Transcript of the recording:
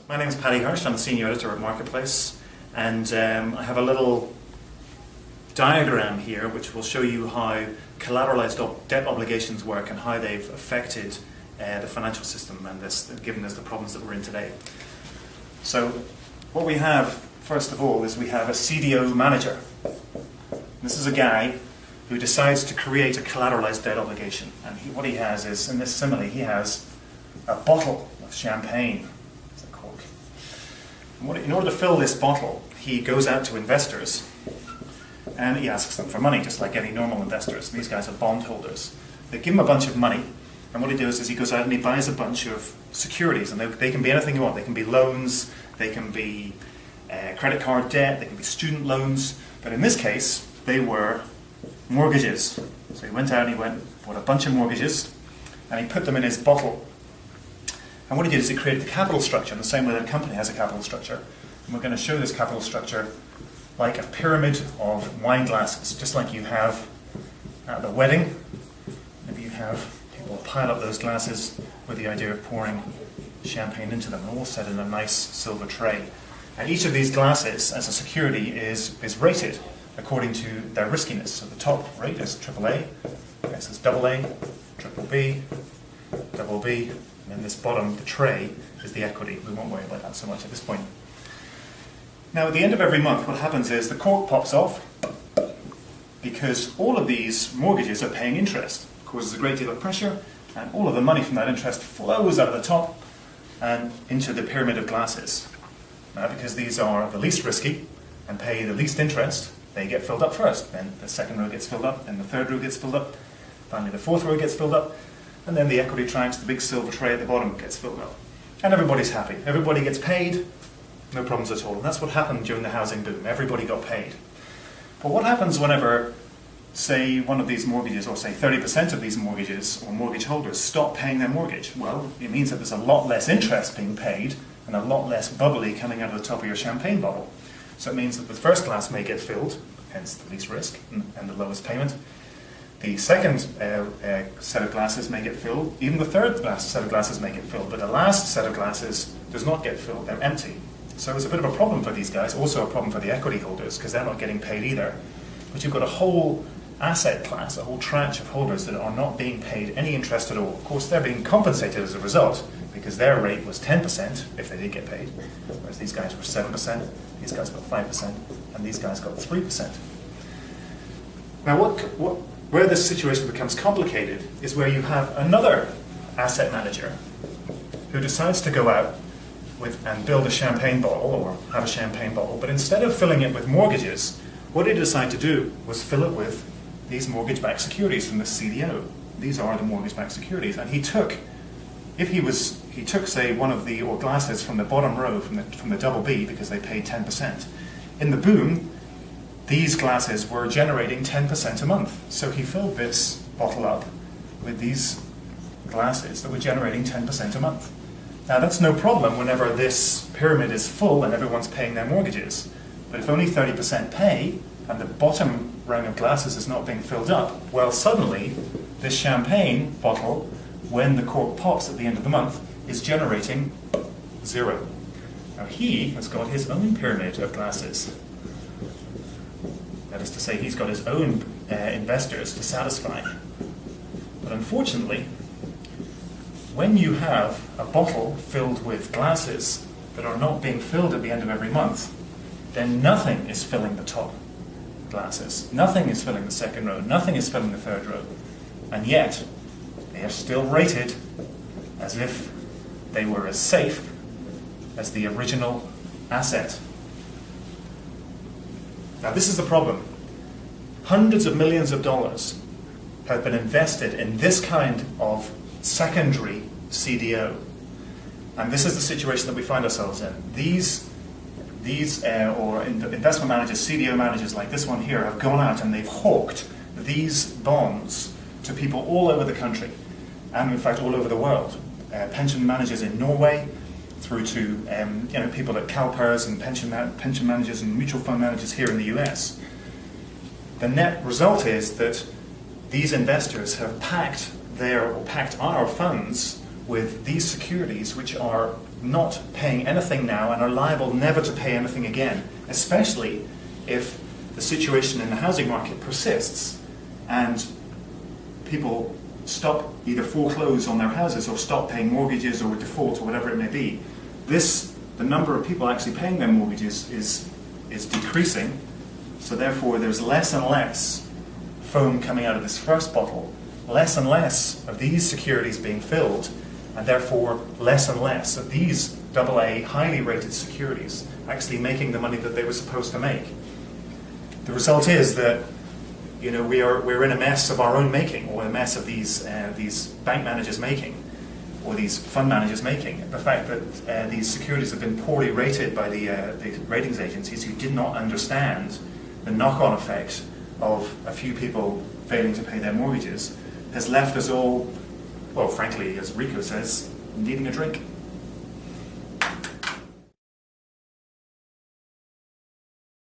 My name is Paddy Hirsch. I'm the Senior Editor at Marketplace, and I have a little diagram here which will show you how collateralized debt obligations work and how they've affected the financial system and given us the problems that we're in today. So what we have, first of all, is we have a CDO manager. This is a guy who decides to create a collateralized debt obligation. And what he has is, in this simile, he has a bottle of champagne. It's a cork. And in order to fill this bottle, he goes out to investors and he asks them for money, just like any normal investors. These guys are bondholders. They give him a bunch of money, and what he does is he goes out and he buys a bunch of securities, and they can be anything you want. They can be loans, they can be credit card debt, they can be student loans, but in this case, they were mortgages. So he went out and he bought a bunch of mortgages, and he put them in his bottle. And what he did is he created the capital structure in the same way that a company has a capital structure. And we're going to show this capital structure like a pyramid of wine glasses, just like you have at the wedding. Maybe you have people pile up those glasses with the idea of pouring champagne into them, all set in a nice silver tray. And each of these glasses, as a security, is rated according to their riskiness. So the top rate is AAA, this is AA, triple B, double B, and then this bottom, the tray, is the equity. We won't worry about that so much at this point. Now, at the end of every month, what happens is the cork pops off because all of these mortgages are paying interest. It causes a great deal of pressure, and all of the money from that interest flows out of the top and into the pyramid of glasses. Now, because these are the least risky and pay the least interest, they get filled up first. Then the second row gets filled up, then the third row gets filled up, finally the fourth row gets filled up, and then the equity tranche, the big silver tray at the bottom, gets filled up. And everybody's happy. Everybody gets paid. No problems at all. And that's what happened during the housing boom. Everybody got paid. But what happens whenever, say, one of these mortgages, or say 30% of these mortgages or mortgage holders stop paying their mortgage? Well, it means that there's a lot less interest being paid and a lot less bubbly coming out of the top of your champagne bottle. So it means that the first glass may get filled, hence the least risk and the lowest payment. The second set of glasses may get filled. Even the third set of glasses may get filled, but the last set of glasses does not get filled. They're empty. So it's a bit of a problem for these guys, also a problem for the equity holders, because they're not getting paid either. But you've got a whole asset class, a whole tranche of holders that are not being paid any interest at all. Of course, they're being compensated as a result, because their rate was 10% if they did get paid, whereas these guys were 7%, these guys got 5%, and these guys got 3%. Now, where this situation becomes complicated is where you have another asset manager who decides to go out and build a champagne bottle, or have a champagne bottle, but instead of filling it with mortgages, what he decided to do was fill it with these mortgage-backed securities from the CDO. These are the mortgage-backed securities, and he took, say, one of the glasses from the bottom row, from the double B, because they paid 10%. In the boom, these glasses were generating 10% a month. So he filled this bottle up with these glasses that were generating 10% a month. Now, that's no problem whenever this pyramid is full and everyone's paying their mortgages. But if only 30% pay and the bottom rung of glasses is not being filled up, well, suddenly this champagne bottle, when the cork pops at the end of the month, is generating 0. Now, he has got his own pyramid of glasses. That is to say, he's got his own investors to satisfy. But unfortunately, when you have a bottle filled with glasses that are not being filled at the end of every month, then nothing is filling the top glasses. Nothing is filling the second row. Nothing is filling the third row. And yet, they are still rated as if they were as safe as the original asset. Now, this is the problem. Hundreds of millions of dollars have been invested in this kind of secondary CDO. And this is the situation that we find ourselves in. These investment managers, CDO managers like this one here, have gone out and they've hawked these bonds to people all over the country, and in fact all over the world. Pension managers in Norway, through to people at CalPERS and pension managers and mutual fund managers here in the US. The net result is that these investors have packed our funds with these securities which are not paying anything now and are liable never to pay anything again, especially if the situation in the housing market persists and people stop, either foreclose on their houses or stop paying mortgages or default or whatever it may be. The number of people actually paying their mortgages is decreasing, so therefore there's less and less foam coming out of this first bottle, less and less of these securities being filled, and therefore less and less of these AA highly rated securities actually making the money that they were supposed to make. The result is that we're in a mess of our own making, or a mess of these bank managers making, or these fund managers making. The fact that these securities have been poorly rated by the ratings agencies who did not understand the knock-on effect of a few people failing to pay their mortgages has left us all, well, frankly, as Rico says, needing a drink.